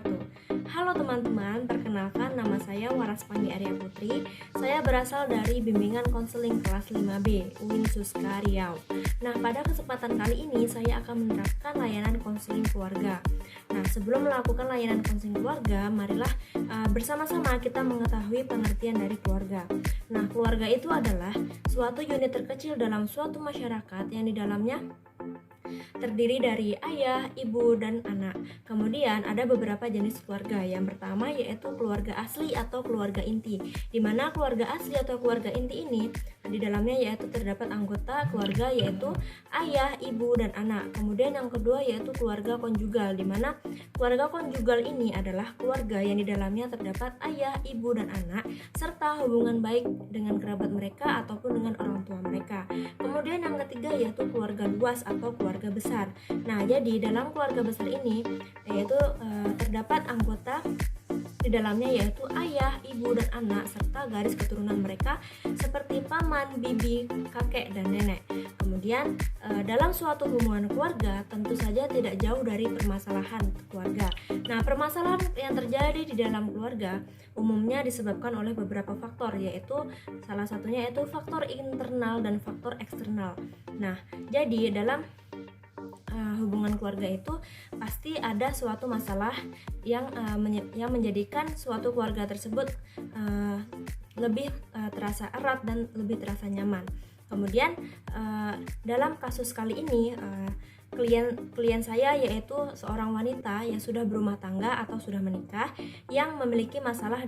wabarakatuh. Halo teman-teman, perkenalkan nama saya Waras Pandi Arya Putri. Saya berasal dari Bimbingan Konseling kelas 5B UIN Suska Riau. Nah, pada kesempatan kali ini saya akan menerapkan layanan konseling keluarga. Nah, sebelum melakukan layanan konseling keluarga, marilah bersama-sama kita mengetahui pengertian dari keluarga. Nah, keluarga itu adalah suatu unit terkecil dalam suatu masyarakat yang di dalamnya terdiri dari ayah, ibu, dan anak. Kemudian ada beberapa jenis keluarga. Yang pertama yaitu keluarga asli atau keluarga inti, di mana keluarga asli atau keluarga inti ini di dalamnya yaitu terdapat anggota keluarga yaitu ayah, ibu, dan anak. Kemudian yang kedua yaitu keluarga konjugal, di mana keluarga konjugal ini adalah keluarga yang di dalamnya terdapat ayah, ibu, dan anak serta hubungan baik dengan kerabat mereka ataupun dengan orang tua mereka. Kemudian yang ketiga yaitu keluarga luas atau keluarga besar. Nah, jadi dalam keluarga besar ini yaitu terdapat anggota di dalamnya yaitu ayah, ibu, dan anak serta garis keturunan mereka seperti paman, bibi, kakek, dan nenek. Kemudian dalam suatu hubungan keluarga tentu saja tidak jauh dari permasalahan keluarga. Nah, permasalahan yang terjadi di dalam keluarga umumnya disebabkan oleh beberapa faktor, yaitu salah satunya yaitu faktor internal dan faktor eksternal. Nah, jadi dalam hubungan keluarga itu pasti ada suatu masalah yang menjadikan suatu keluarga tersebut lebih terasa erat dan lebih terasa nyaman. Kemudian dalam kasus kali ini klien saya yaitu seorang wanita yang sudah berumah tangga atau sudah menikah yang memiliki masalah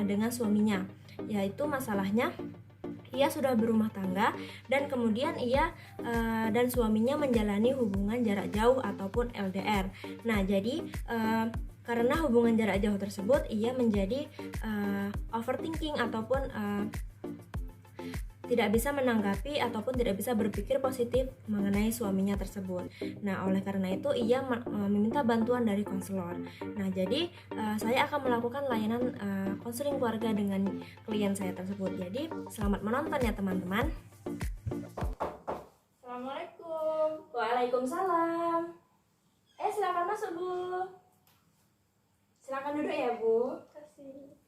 dengan suaminya, yaitu masalahnya ia sudah berumah tangga dan kemudian ia dan suaminya menjalani hubungan jarak jauh ataupun LDR. Nah, jadi karena hubungan jarak jauh tersebut ia menjadi overthinking ataupun tidak bisa menanggapi ataupun tidak bisa berpikir positif mengenai suaminya tersebut. Nah, oleh karena itu ia meminta bantuan dari konselor. Nah, jadi saya akan melakukan layanan konseling keluarga dengan klien saya tersebut. Jadi, selamat menonton ya teman-teman. Assalamualaikum. Waalaikumsalam. Silakan masuk, Bu. Silakan duduk ya, Bu. Kasih.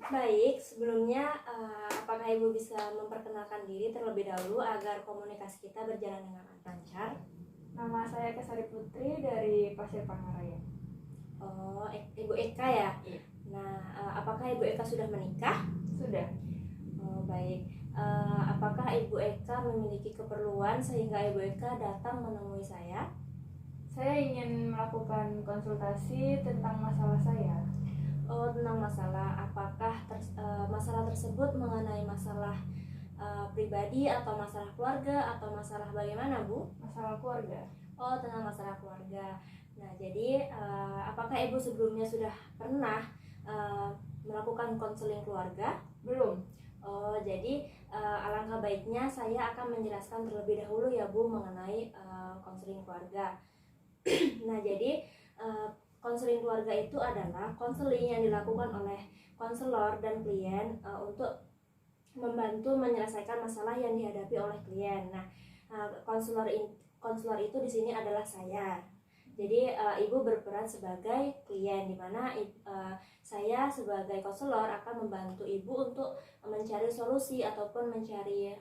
Baik, sebelumnya apakah Ibu bisa memperkenalkan diri terlebih dahulu agar komunikasi kita berjalan dengan lancar? Nama saya Kesari Putri dari Pasir Pangaraya. Oh, Ibu Eka ya? Iya. Nah, apakah Ibu Eka sudah menikah? Sudah. Oh, baik. Apakah Ibu Eka memiliki keperluan sehingga Ibu Eka datang menemui saya? Saya ingin melakukan konsultasi tentang masalah saya. Oh, tentang masalah. Apakah masalah tersebut mengenai masalah pribadi atau masalah keluarga atau masalah bagaimana, Bu? Masalah keluarga. Oh, tentang masalah keluarga. Nah, jadi apakah Ibu sebelumnya sudah pernah melakukan konseling keluarga? Belum. Oh, jadi alangkah baiknya saya akan menjelaskan terlebih dahulu ya, Bu, mengenai konseling keluarga. Nah, jadi konseling keluarga itu adalah konseling yang dilakukan oleh konselor dan klien untuk membantu menyelesaikan masalah yang dihadapi oleh klien. Nah, konselor itu di sini adalah saya. Jadi Ibu berperan sebagai klien, di mana saya sebagai konselor akan membantu Ibu untuk mencari solusi ataupun mencari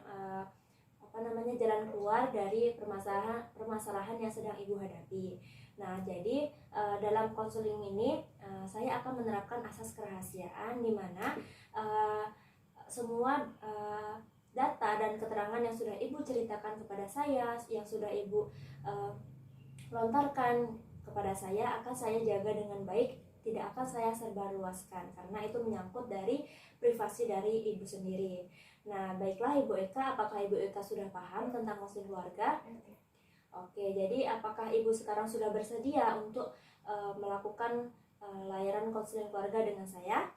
jalan keluar dari permasalahan yang sedang Ibu hadapi. Nah, jadi dalam konseling ini saya akan menerapkan asas kerahasiaan, di mana semua data dan keterangan yang sudah Ibu ceritakan kepada saya, yang sudah Ibu lontarkan kepada saya akan saya jaga dengan baik, tidak akan saya sebarluaskan karena itu menyangkut dari privasi dari Ibu sendiri. Nah, baiklah Ibu Eka, apakah Ibu Eka sudah paham tentang konseling keluarga? Oke, jadi apakah Ibu sekarang sudah bersedia untuk melakukan layanan konseling keluarga dengan saya?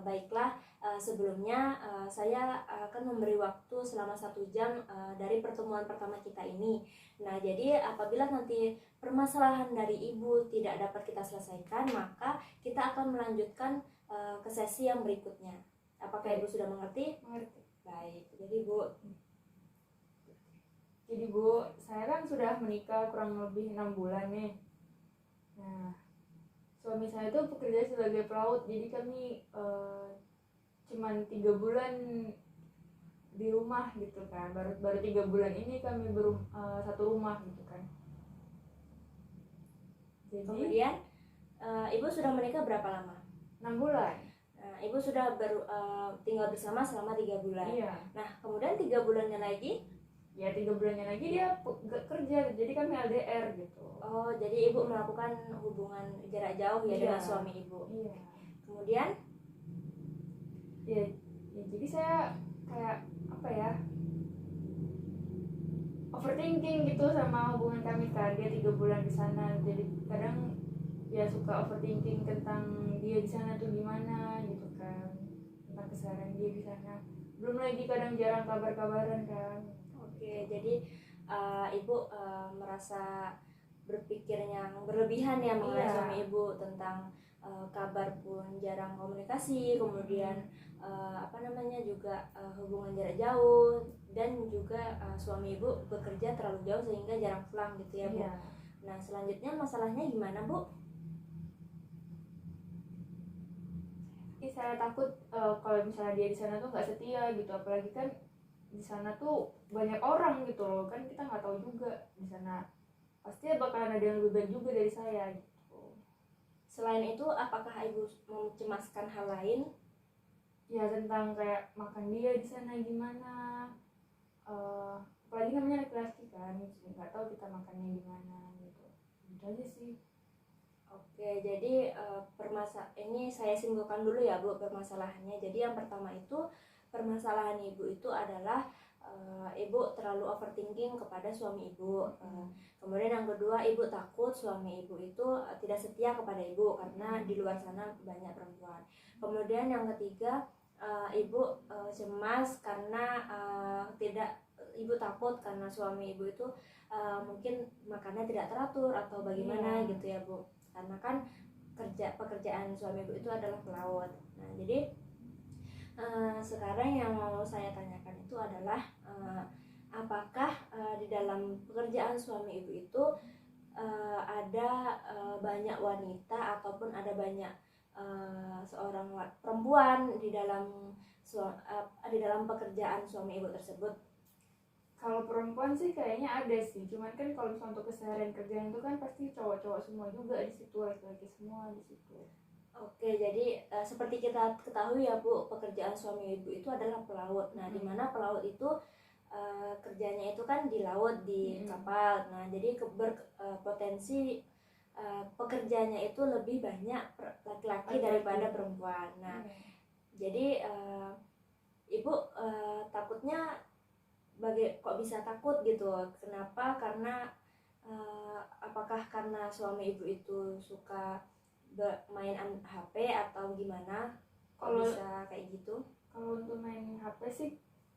Baiklah, sebelumnya saya akan memberi waktu selama 1 jam dari pertemuan pertama kita ini. Nah, jadi apabila nanti permasalahan dari Ibu tidak dapat kita selesaikan, maka kita akan melanjutkan ke sesi yang berikutnya. Apakah Ibu sudah mengerti? Mengerti. Baik, jadi Bu, Jadi Bu, saya kan sudah menikah kurang lebih 6 bulan nih. Nah, suami saya itu bekerja sebagai pelaut, jadi kami cuman 3 bulan di rumah gitu kan. Baru 3 bulan ini kami satu rumah gitu kan. Jadi Kemudian ibu sudah menikah berapa lama? 6 bulan. Nah, ibu sudah tinggal bersama selama 3 bulan. Iya. Nah, kemudian 3 bulannya lagi? Ya 3 bulannya lagi dia kerja, jadi kami LDR gitu. Oh, jadi ibu melakukan hubungan jarak jauh ya dengan suami ibu. Iya. Kemudian? Ya, jadi saya kayak apa ya, overthinking gitu sama hubungan kami kan. Dia 3 bulan di sana, jadi kadang ya suka overthinking tentang dia di sana tuh gimana gitu kan, tentang keseharian dia di sana. Belum lagi kadang jarang kabar-kabaran kan. Oke, jadi ibu merasa berpikir yang berlebihan ya mengenai Iya. suami ibu, tentang kabar pun jarang komunikasi, kemudian juga hubungan jarak jauh, dan juga suami ibu bekerja terlalu jauh sehingga jarang pulang gitu ya Bu. Iya. Nah, selanjutnya masalahnya gimana Bu? Saya takut kalau misalnya dia di sana tuh nggak setia gitu, apalagi kan di sana tuh banyak orang gitu loh kan, kita nggak tahu juga di sana pasti bakalan ada yang lebih baik juga dari saya gitu. Selain itu, apakah ibu mencemaskan hal lain? Ya tentang kayak makan dia di sana gimana, apalagi namanya laki-laki kan, nggak tahu kita makannya gimana gitu. Gitu aja sih. Oke, jadi ini saya simpulkan dulu ya Bu permasalahannya. Jadi yang pertama itu, permasalahan ibu itu adalah ibu terlalu overthinking kepada suami ibu. Kemudian yang kedua, ibu takut suami ibu itu tidak setia kepada ibu karena di luar sana banyak perempuan. Kemudian yang ketiga, ibu cemas karena ibu takut karena suami ibu itu mungkin makannya tidak teratur atau bagaimana gitu ya Bu. Karena kan pekerjaan suami ibu itu adalah pelaut. Nah, jadi sekarang yang mau saya tanyakan itu adalah apakah di dalam pekerjaan suami ibu itu ada banyak wanita ataupun ada banyak seorang perempuan di dalam pekerjaan suami ibu tersebut? Kalau perempuan sih kayaknya ada sih, cuman kan kalau misalnya untuk keseharian kerjaan itu kan pasti cowok-cowok semua juga di situ, laki-laki semua di situ. Oke, jadi seperti kita ketahui ya Bu, pekerjaan suami ibu itu adalah pelaut. Nah, di mana pelaut itu kerjanya itu kan di laut, di kapal. Nah, jadi berpotensi pekerjaannya itu lebih banyak laki-laki daripada perempuan. Nah, jadi ibu takutnya kok bisa takut gitu? Kenapa? Karena apakah karena suami ibu itu suka main HP atau gimana? Kalau bisa kayak gitu? Kalau untuk main HP sih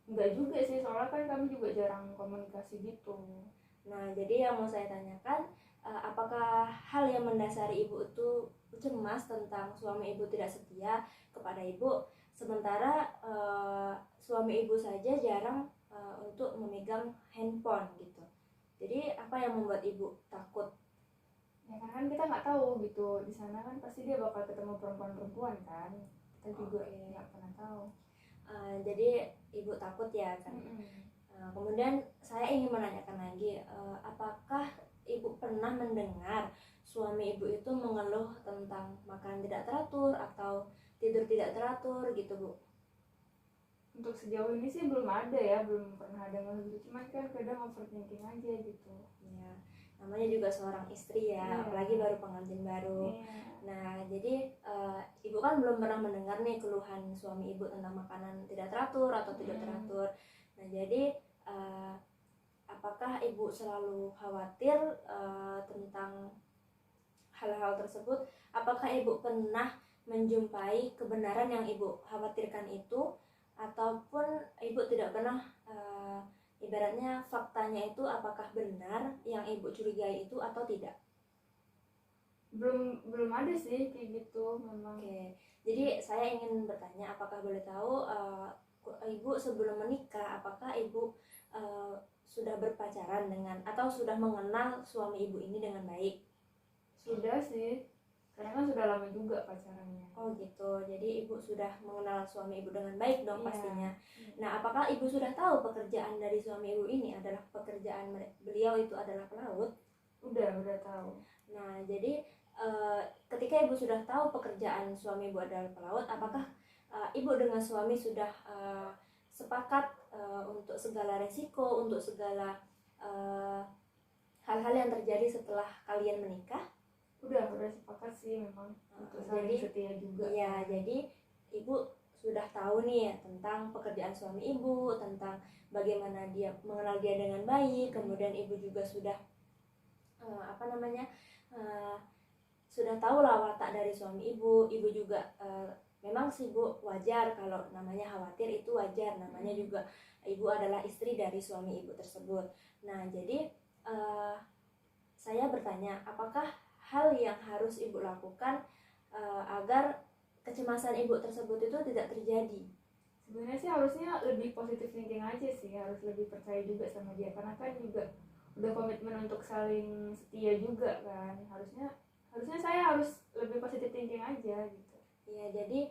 enggak juga sih, soalnya kan kami juga jarang komunikasi gitu. Nah, jadi yang mau saya tanyakan, apakah hal yang mendasari ibu itu cemas tentang suami ibu tidak setia kepada ibu, sementara suami ibu saja jarang untuk memegang handphone gitu. Jadi apa yang membuat ibu takut? Ya kan kita nggak tahu gitu, di sana kan pasti dia bakal ketemu perempuan-perempuan kan, kita juga nggak pernah tahu. Jadi ibu takut ya kan. Kemudian saya ingin menanyakan lagi, apakah ibu pernah mendengar suami ibu itu mengeluh tentang makan tidak teratur atau tidur tidak teratur gitu Bu? Untuk sejauh ini sih belum ada ya, belum pernah ada gitu, cuman kan kadang overthinking aja gitu ya. Namanya juga seorang istri ya, apalagi baru pengantin baru. Nah, jadi ibu kan belum pernah mendengar nih keluhan suami ibu tentang makanan tidak teratur atau tidak teratur. Nah, jadi apakah ibu selalu khawatir tentang hal-hal tersebut? Apakah ibu pernah menjumpai kebenaran yang ibu khawatirkan itu, ataupun ibu tidak pernah ibaratnya faktanya itu apakah benar yang ibu curigai itu atau tidak? Belum ada sih kayak gitu memang. Oke. Jadi saya ingin bertanya, apakah boleh tahu ibu sebelum menikah apakah ibu sudah berpacaran dengan atau sudah mengenal suami ibu ini dengan baik? Sudah sih, karena kan sudah lama juga pacarannya. Oh gitu, jadi ibu sudah mengenal suami ibu dengan baik dong Iya. pastinya. Nah, apakah ibu sudah tahu pekerjaan dari suami ibu ini adalah pekerjaan beliau itu adalah pelaut? Udah tahu. Nah, jadi ketika ibu sudah tahu pekerjaan suami ibu adalah pelaut, apakah ibu dengan suami sudah sepakat untuk segala resiko, untuk segala hal-hal yang terjadi setelah kalian menikah? Udah sepakat sih memang untuk saling setia juga. Iya, jadi ibu sudah tahu nih ya tentang pekerjaan suami ibu, tentang bagaimana dia mengenal dia dengan baik, kemudian ibu juga sudah sudah tahu lah watak dari suami ibu. Ibu juga memang sih bu, wajar kalau namanya khawatir, itu wajar, namanya juga ibu adalah istri dari suami ibu tersebut. Nah, jadi saya bertanya, apakah hal yang harus ibu lakukan agar kecemasan ibu tersebut itu tidak terjadi? Sebenarnya sih harusnya lebih positif thinking aja sih, harus lebih percaya juga sama dia, karena kan juga udah komitmen untuk saling setia juga kan. Harusnya saya harus lebih positif thinking aja gitu. Ya, jadi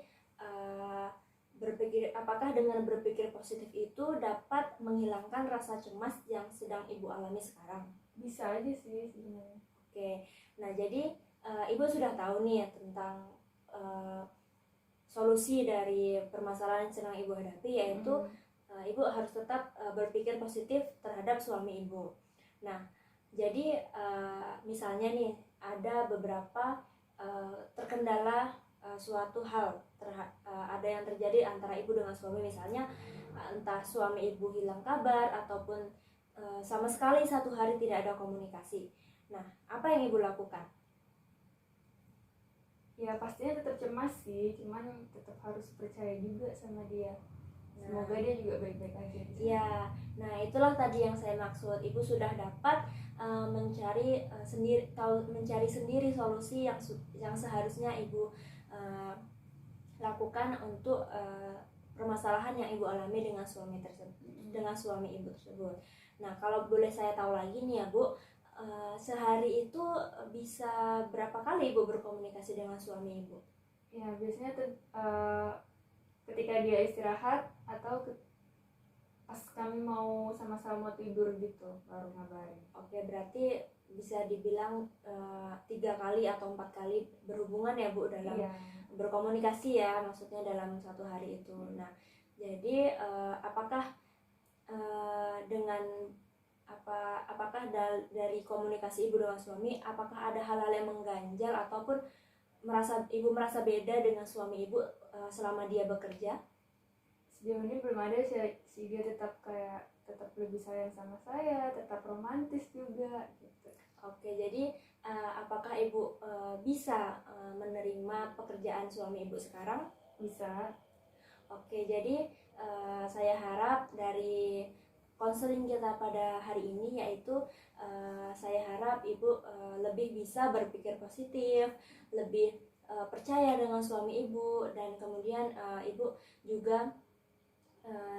apakah dengan berpikir positif itu dapat menghilangkan rasa cemas yang sedang ibu alami sekarang? Bisa aja sih sebenarnya. Oke, nah jadi ibu sudah tahu nih ya tentang solusi dari permasalahan yang sedang ibu hadapi, yaitu ibu harus tetap berpikir positif terhadap suami ibu. Nah, jadi misalnya nih ada beberapa terkendala suatu hal, ada yang terjadi antara ibu dengan suami, misalnya entah suami ibu hilang kabar ataupun sama sekali satu hari tidak ada komunikasi. Nah, apa yang ibu lakukan? Ya pastinya tetap cemas sih, cuman tetap harus percaya juga sama dia. Semoga dia juga baik-baik aja. Ya, nah itulah tadi yang saya maksud. Ibu sudah dapat mencari sendiri solusi yang seharusnya ibu lakukan untuk permasalahan yang ibu alami dengan suami ibu tersebut. Nah, kalau boleh saya tahu lagi nih ya Bu, sehari itu bisa berapa kali ibu berkomunikasi dengan suami ibu? Ya biasanya ketika dia istirahat atau pas kami mau sama-sama tidur gitu baru ngabarin. Oke, berarti bisa dibilang 3 kali atau 4 kali berhubungan ya Bu dalam berkomunikasi ya, maksudnya dalam satu hari itu. Nah, jadi apakah dari komunikasi ibu dengan suami, apakah ada hal-hal yang mengganjal ataupun ibu merasa beda dengan suami ibu selama dia bekerja? Sejauh ini belum ada sih, dia tetap lebih sayang sama saya, tetap romantis juga gitu. Oke, jadi apakah ibu bisa menerima pekerjaan suami ibu sekarang? Bisa. Oke, jadi saya harap dari konseling kita pada hari ini, yaitu saya harap ibu lebih bisa berpikir positif, lebih percaya dengan suami ibu, dan kemudian ibu juga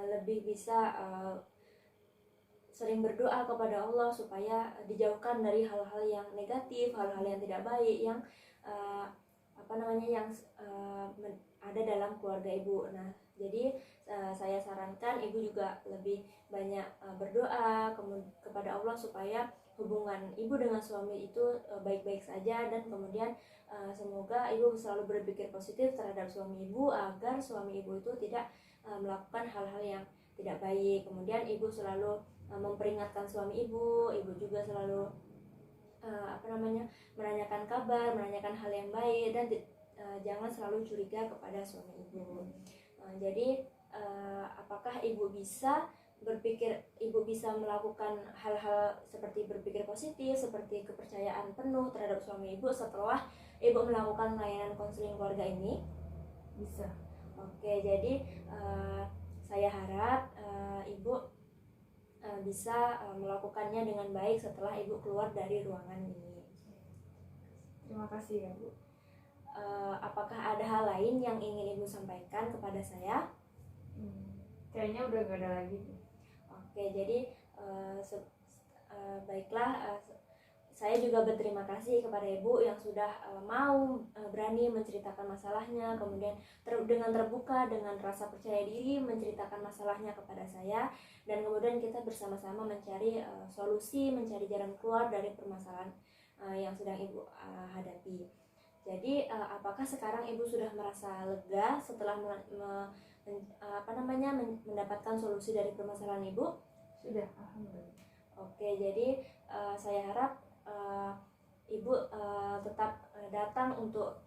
lebih bisa sering berdoa kepada Allah supaya dijauhkan dari hal-hal yang negatif, hal-hal yang tidak baik yang ada dalam keluarga ibu. Nah, jadi saya sarankan ibu juga lebih banyak berdoa kepada Allah supaya hubungan ibu dengan suami itu baik-baik saja, dan kemudian semoga ibu selalu berpikir positif terhadap suami ibu agar suami ibu itu tidak melakukan hal-hal yang tidak baik. Kemudian ibu selalu memperingatkan suami ibu juga selalu menanyakan kabar, menanyakan hal yang baik, dan jangan selalu curiga kepada suami ibu. Jadi apakah ibu bisa melakukan hal-hal seperti berpikir positif, seperti kepercayaan penuh terhadap suami ibu setelah ibu melakukan layanan konseling keluarga ini? Bisa. Oke, jadi saya harap ibu bisa melakukannya dengan baik setelah ibu keluar dari ruangan ini. Terima kasih ya Bu. Apakah ada hal lain yang ingin ibu sampaikan kepada saya? Kayaknya udah gak ada lagi. Oke, jadi Baiklah, saya juga berterima kasih kepada Ibu yang sudah mau berani menceritakan masalahnya, kemudian dengan terbuka, dengan rasa percaya diri menceritakan masalahnya kepada saya, dan kemudian kita bersama-sama mencari solusi, mencari jalan keluar dari permasalahan yang sedang Ibu hadapi. Jadi apakah sekarang Ibu sudah merasa lega setelah mendapatkan solusi dari permasalahan Ibu? Sudah, alhamdulillah. Oke, jadi saya harap Ibu tetap datang untuk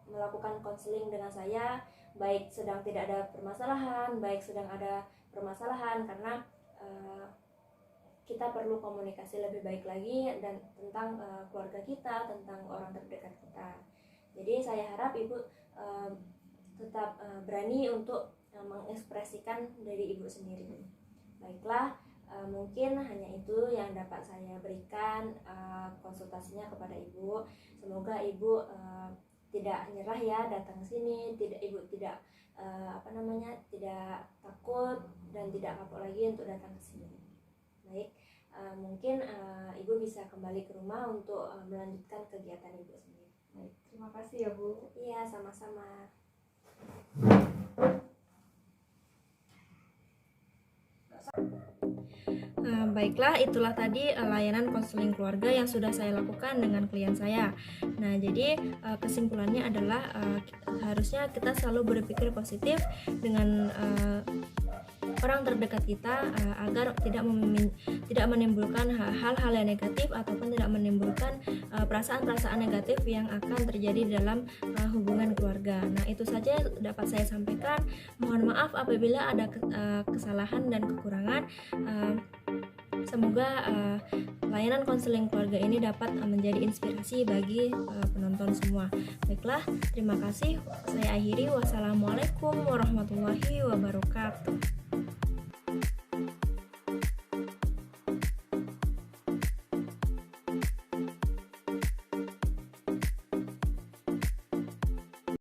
melakukan konseling dengan saya, baik sedang tidak ada permasalahan, baik sedang ada permasalahan, karena kita perlu komunikasi lebih baik lagi dan tentang keluarga kita, tentang orang terdekat kita. Jadi saya harap Ibu tetap berani untuk mengekspresikan dari Ibu sendiri. Baiklah, mungkin hanya itu yang dapat saya berikan konsultasinya kepada Ibu. Semoga Ibu tidak nyerah ya datang ke sini, Ibu tidak tidak takut dan tidak kapok lagi untuk datang ke sini. Baik, mungkin Ibu bisa kembali ke rumah untuk melanjutkan kegiatan Ibu sendiri. Baik, terima kasih ya Bu. Iya, sama-sama. Baiklah, itulah tadi layanan konseling keluarga yang sudah saya lakukan dengan klien saya. Nah, jadi kesimpulannya adalah harusnya kita selalu berpikir positif dengan orang terdekat kita agar tidak menimbulkan hal-hal yang negatif ataupun tidak menimbulkan perasaan-perasaan negatif yang akan terjadi dalam hubungan keluarga. Nah, itu saja dapat saya sampaikan. Mohon maaf apabila ada kesalahan dan kekurangan. Semoga layanan konseling keluarga ini dapat menjadi inspirasi bagi penonton semua. Baiklah, terima kasih. Saya akhiri. Wassalamualaikum warahmatullahi wabarakatuh.